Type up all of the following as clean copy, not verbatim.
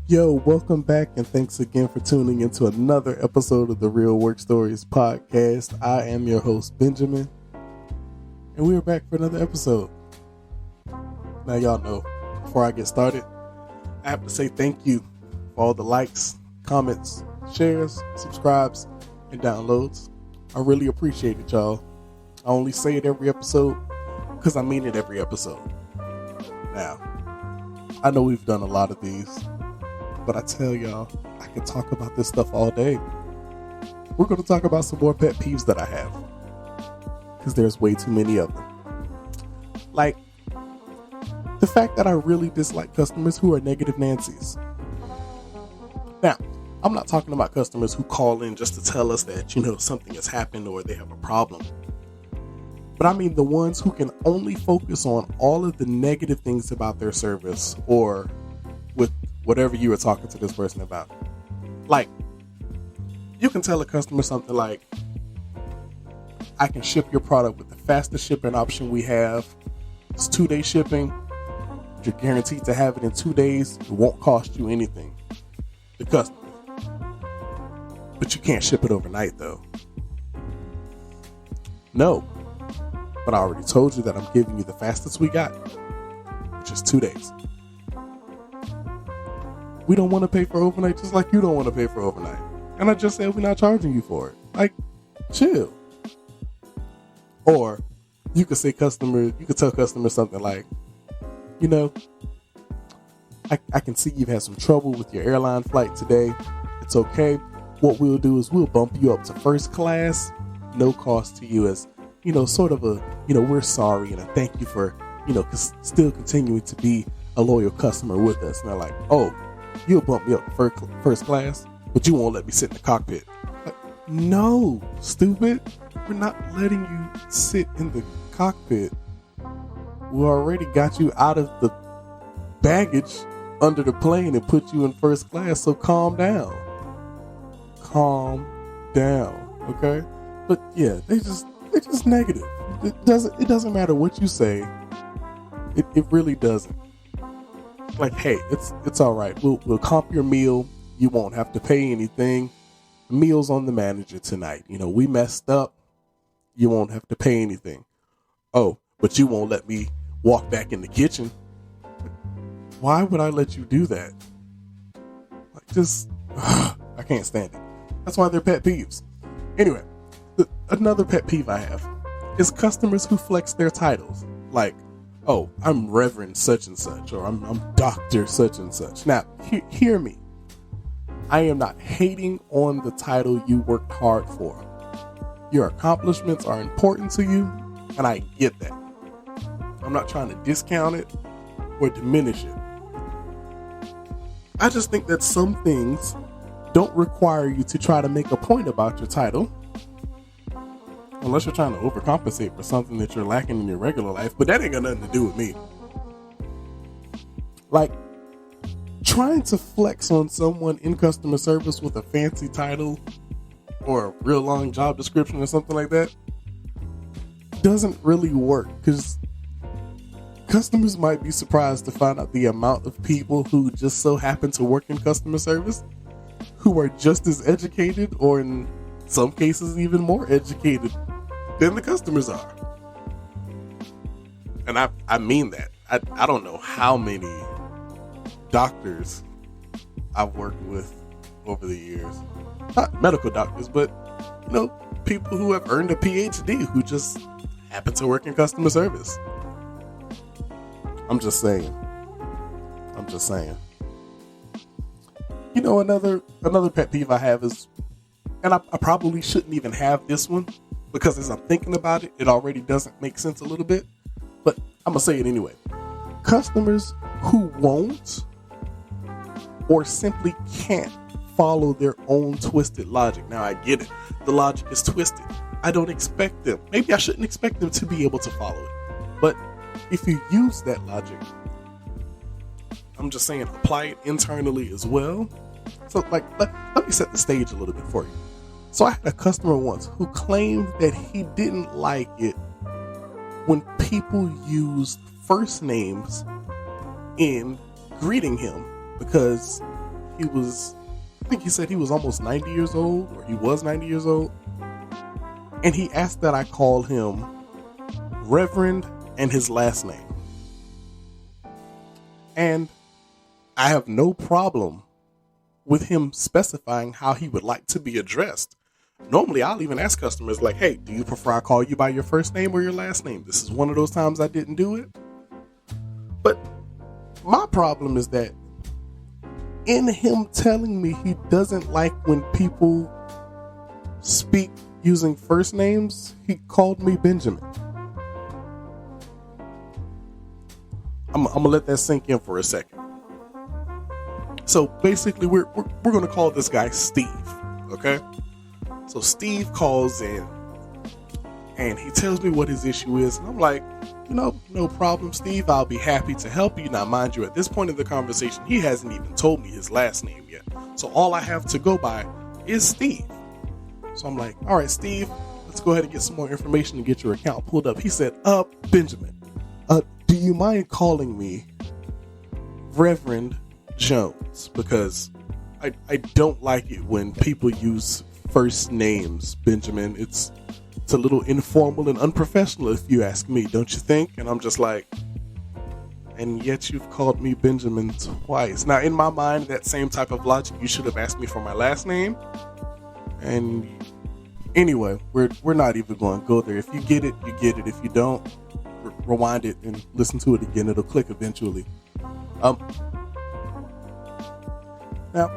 Yo, welcome back, and thanks again for tuning into another episode of the Real Work Stories podcast. I am your host, Benjamin, and we are back for another episode. Now, y'all know, before I get started, I have to say thank you for all the likes, comments, shares, subscribes, and downloads. I really appreciate it, y'all. I only say it every episode because I mean it every episode. Now, I know we've done a lot of these, but I tell y'all, I can talk about this stuff all day. We're going to talk about some more pet peeves that I have, because there's way too many of them. Like, the fact that I really dislike customers who are negative Nancy's. Now, I'm not talking about customers who call in just to tell us that, something has happened or they have a problem. But I mean the ones who can only focus on all of the negative things about their service or with whatever you were talking to this person about. Like, you can tell a customer something like, I can ship your product with the fastest shipping option we have. It's 2-day shipping. You're guaranteed to have it in 2 days. It won't cost you anything. The customer. But you can't ship it overnight though. No. But I already told you that I'm giving you the fastest we got, which is 2 days. We don't want to pay for overnight just like you don't want to pay for overnight. And I just said we're not charging you for it. Like, chill. Or you could tell customers something like, I can see you've had some trouble with your airline flight today. It's okay. What we'll do is we'll bump you up to first class, no cost to you, as, sort of a, we're sorry and a thank you for, still continuing to be a loyal customer with us. And they're like, oh, you'll bump me up to first class, but you won't let me sit in the cockpit. Like, no, stupid. We're not letting you sit in the cockpit. We already got you out of the baggage under the plane and put you in first class, so calm down. Calm down, okay? But yeah, they're just negative. It doesn't matter what you say. It really doesn't. Like, hey, it's all right. We'll comp your meal. You won't have to pay anything. The meal's on the manager tonight. We messed up. You won't have to pay anything. Oh, but you won't let me walk back in the kitchen. Why would I let you do that? Like, just, I can't stand it. That's why they're pet peeves. Anyway, another pet peeve I have is customers who flex their titles. Like, oh, I'm Reverend such and such, or I'm Dr. such and such. Now, hear me. I am not hating on the title you worked hard for. Your accomplishments are important to you, and I get that. I'm not trying to discount it or diminish it. I just think that some things don't require you to try to make a point about your title, unless you're trying to overcompensate for something that you're lacking in your regular life, but that ain't got nothing to do with me. Like, trying to flex on someone in customer service with a fancy title or a real long job description or something like that doesn't really work, because customers might be surprised to find out the amount of people who just so happen to work in customer service who are just as educated, or in some cases even more educated than the customers are. And I mean that. I don't know how many doctors I've worked with over the years. Not medical doctors, but people who have earned a PhD who just happen to work in customer service. I'm just saying. Another pet peeve I have is, and I probably shouldn't even have this one, because as I'm thinking about it, it already doesn't make sense a little bit, but I'm gonna say it anyway. Customers who won't or simply can't follow their own twisted logic. Now, I get it. The logic is twisted. I don't expect them. Maybe I shouldn't expect them to be able to follow it. But if you use that logic, I'm just saying, apply it internally as well. So, like, let me set the stage a little bit for you. So I had a customer once who claimed that he didn't like it when people used first names in greeting him, because I think he said he was almost 90 years old, or he was 90 years old. And he asked that I call him Reverend and his last name. And I have no problem with him specifying how he would like to be addressed. Normally, I'll even ask customers like, hey, do you prefer I call you by your first name or your last name? This is one of those times I didn't do it. But my problem is that in him telling me he doesn't like when people speak using first names, he called me Benjamin. I'm gonna let that sink in for a second. So basically, we're gonna call this guy Steve, okay? So Steve calls in, and he tells me what his issue is, and I'm like, no problem, Steve. I'll be happy to help you. Now, mind you, at this point in the conversation, he hasn't even told me his last name yet. So all I have to go by is Steve. So I'm like, all right, Steve, let's go ahead and get some more information and get your account pulled up. He said, Benjamin, do you mind calling me Reverend Jones? Because I don't like it when people use first names, Benjamin. It's a little informal and unprofessional, if you ask me, don't you think? And I'm just like, and yet you've called me Benjamin twice. Now, in my mind, that same type of logic, you should have asked me for my last name. And anyway, we're not even going to go there. If you get it, you get it. If you don't, rewind it and listen to it again. It'll click eventually. Now,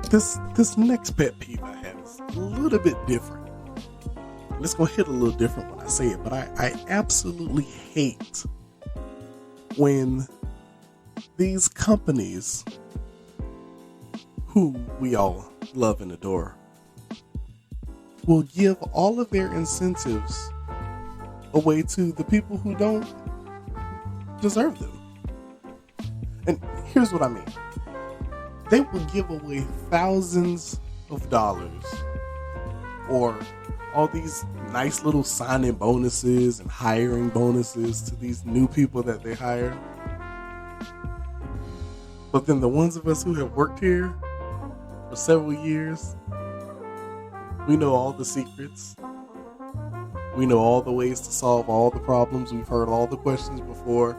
this next pet peeve I have is a little bit different. It's going to hit a little different when I say it, but I absolutely hate when these companies, who we all love and adore, will give all of their incentives away to the people who don't deserve them. And here's what I mean. They will give away thousands of dollars or all these nice little sign-in bonuses and hiring bonuses to these new people that they hire. But then the ones of us who have worked here for several years, we know all the secrets. We know all the ways to solve all the problems. We've heard all the questions before.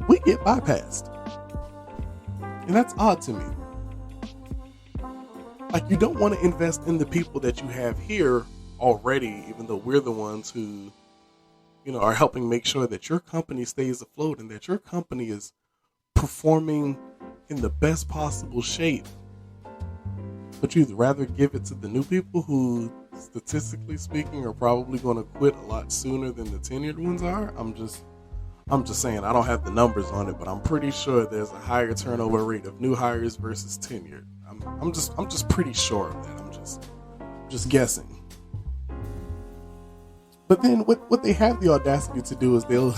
We get bypassed. And that's odd to me. Like, you don't want to invest in the people that you have here already, even though we're the ones who, are helping make sure that your company stays afloat and that your company is performing in the best possible shape. But you'd rather give it to the new people who, statistically speaking, are probably going to quit a lot sooner than the tenured ones are. I'm just saying, I don't have the numbers on it, but I'm pretty sure there's a higher turnover rate of new hires versus tenured. I'm just pretty sure of that. I'm just guessing. But then what they have the audacity to do is they'll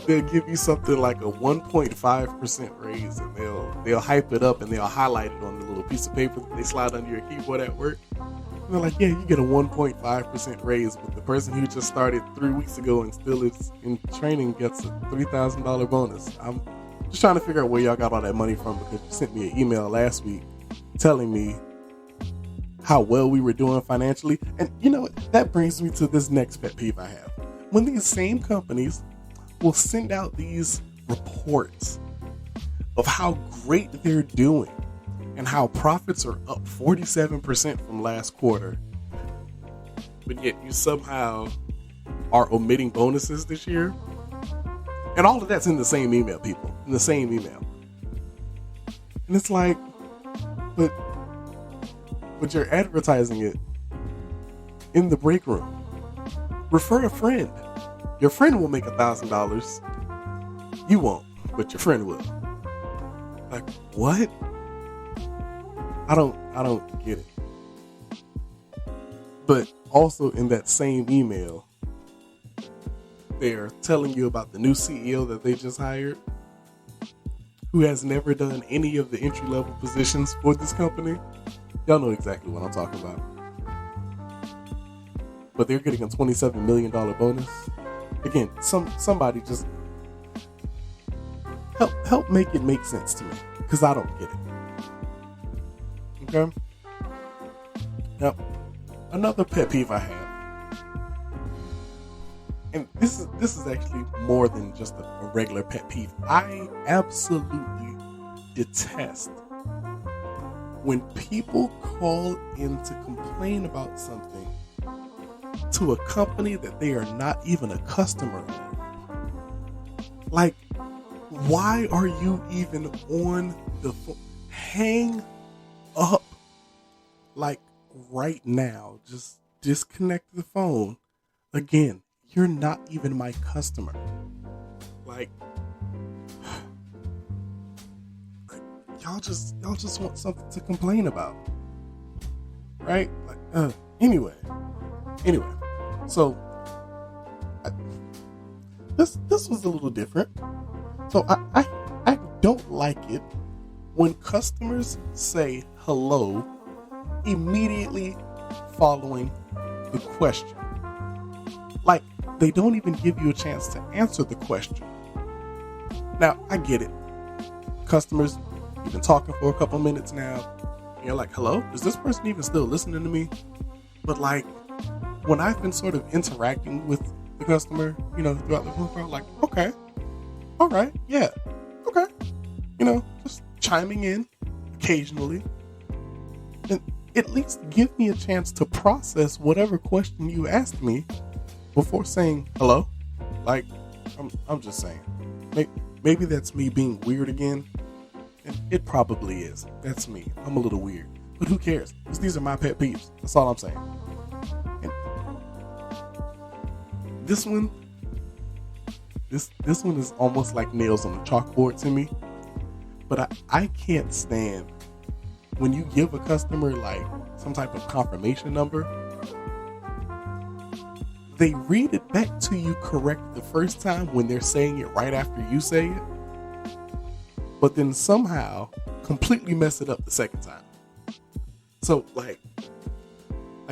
give you something like a 1.5% raise, and they'll hype it up and they'll highlight it on the little piece of paper that they slide under your keyboard at work. And they're like, yeah, you get a 1.5% raise, but the person who just started 3 weeks ago and still is in training gets a $3,000 bonus. I'm just trying to figure out where y'all got all that money from, because you sent me an email last week telling me how well we were doing financially. And you know what? That brings me to this next pet peeve I have. When these same companies will send out these reports of how great they're doing and how profits are up 47% from last quarter, but yet you somehow are omitting bonuses this year. And all of that's in the same email, people. In the same email. And it's like, but you're advertising it in the break room. Refer a friend. Your friend will make $1,000. You won't, but your friend will. Like, what? I don't get it. But also in that same email, they're telling you about the new CEO that they just hired, who has never done any of the entry-level positions for this company. Y'all know exactly what I'm talking about. But they're getting a $27 million bonus. Again, somebody just help make it make sense to me. because I don't get it. Okay. Now, another pet peeve I have, and this is actually more than just a regular pet peeve. I absolutely detest when people call in to complain about something to a company that they are not even a customer of. Like, why are you even on the phone? Hang up, like, right now. Just disconnect the phone. Again, you're not even my customer. Like, y'all just want something to complain about, right? Like, anyway. So this was a little different. So I don't like it when customers say hello immediately following the question. Like, they don't even give you a chance to answer the question. Now, I get it. Customers, you've been talking for a couple minutes now. And you're like, hello? Is this person even still listening to me? But like, when I've been sort of interacting with the customer, throughout the phone call, like, okay, all right, yeah, okay. Just chiming in occasionally. And at least give me a chance to process whatever question you asked me before saying hello. Like, I'm just saying. Maybe that's me being weird again. And it probably is. That's me. I'm a little weird. But who cares? Because these are my pet peeves. That's all I'm saying. And this one is almost like nails on a chalkboard to me. But I can't stand when you give a customer like some type of confirmation number. They read it back to you correct the first time when they're saying it right after you say it, but then somehow completely mess it up the second time. So like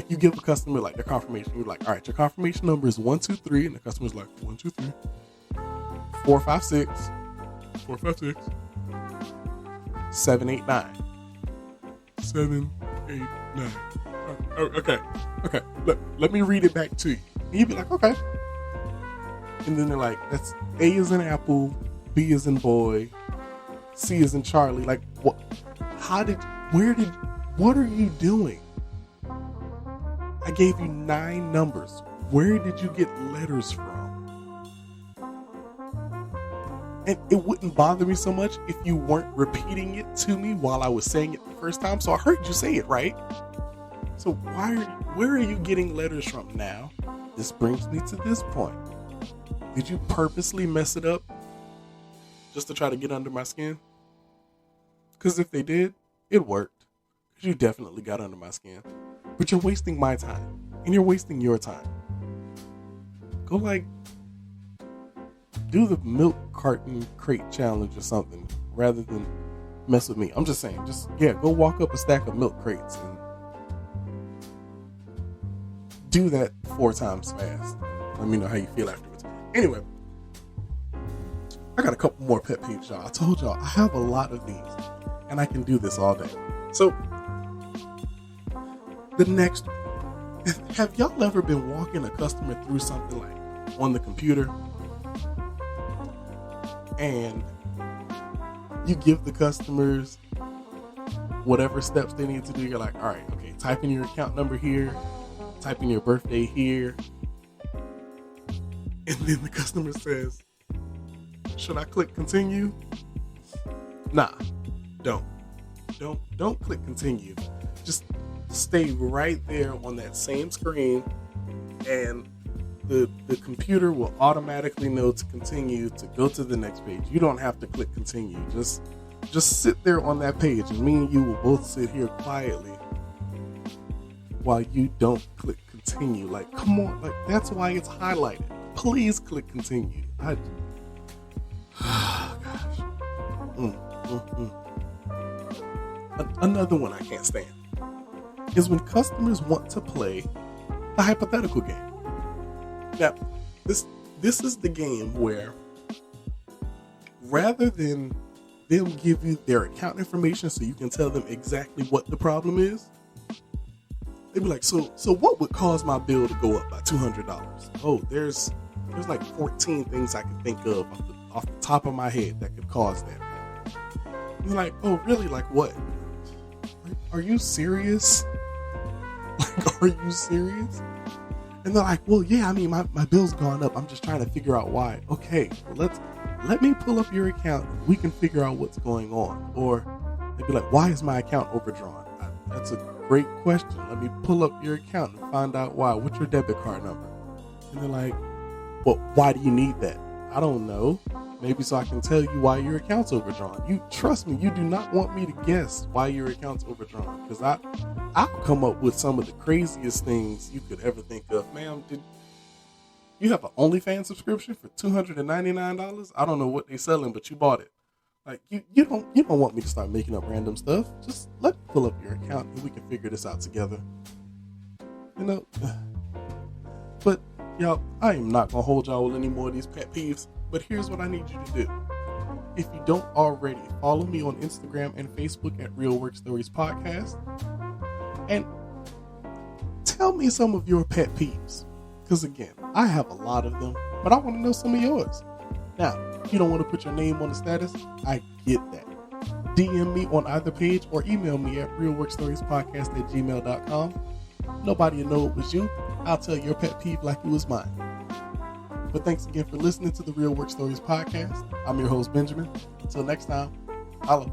you give a customer like their confirmation, you're like, all right, your confirmation number is 123, and the customer's like 123 456 456 789 789. Okay. Let me read it back to you. And you'd be like, okay. And then they're like, that's A is in apple, B is in boy, C is in Charlie. Like, what? What are you doing? I gave you 9 numbers. Where did you get letters from? And it wouldn't bother me so much if you weren't repeating it to me while I was saying it the first time. So I heard you say it right. So where are you getting letters from now? This brings me to this point. Did you purposely mess it up just to try to get under my skin? Because if they did, it worked. Because you definitely got under my skin. But you're wasting my time. And you're wasting your time. Go do the milk carton crate challenge or something rather than mess with me. I'm just saying, go walk up a stack of milk crates and do that 4 times fast. Let me know how you feel afterwards. Anyway, I got a couple more pet peeves, y'all. I told y'all I have a lot of these and I can do this all day. So the next, have y'all ever been walking a customer through something like on the computer and you give the customers whatever steps they need to do? You're like, all right, okay, type in your account number here, type in your birthday here, and then the customer says, should I click continue? Nah, don't click continue. Just stay right there on that same screen, and the computer will automatically know to continue to go to the next page. You don't have to click continue. Just sit there on that page, and me and you will both sit here quietly while you don't click continue. Like, come on, like, that's why it's highlighted. Please click continue. Gosh. Another one I can't stand is when customers want to play a hypothetical game. Now, this is the game where rather than them give you their account information so you can tell them exactly what the problem is. They'd be like, so what would cause my bill to go up by $200? Oh, there's like 14 things I can think of off the top of my head that could cause that. You're like, oh, really? Like what? Are you serious? Like, are you serious? And they're like, well, yeah, I mean, my bill's gone up. I'm just trying to figure out why. Okay, well, let me pull up your account. We can figure out what's going on. Or they'd be like, why is my account overdrawn? That's a great question. Let me pull up your account and find out why. What's your debit card number? And they're like, well, why do you need that? I don't know. Maybe so I can tell you why your account's overdrawn. You trust me, you do not want me to guess why your account's overdrawn, because I'll come up with some of the craziest things you could ever think of. Ma'am, did you have an OnlyFans subscription for $299? I don't know what they're selling, but you bought it. Like you don't want me to start making up random stuff. Just let me pull up your account and we can figure this out together. You know. But y'all, I am not gonna hold y'all with any more of these pet peeves. But here's what I need you to do. If you don't already, follow me on Instagram and Facebook at Real Work Stories Podcast. And tell me some of your pet peeves. Because again, I have a lot of them, but I want to know some of yours. Now, if you don't want to put your name on the status, I get that. DM me on either page or email me at realworkstoriespodcast@gmail.com. Nobody will know it was you. I'll tell your pet peeve like it was mine. But thanks again for listening to the Real Work Stories Podcast. I'm your host, Benjamin. Until next time, holla.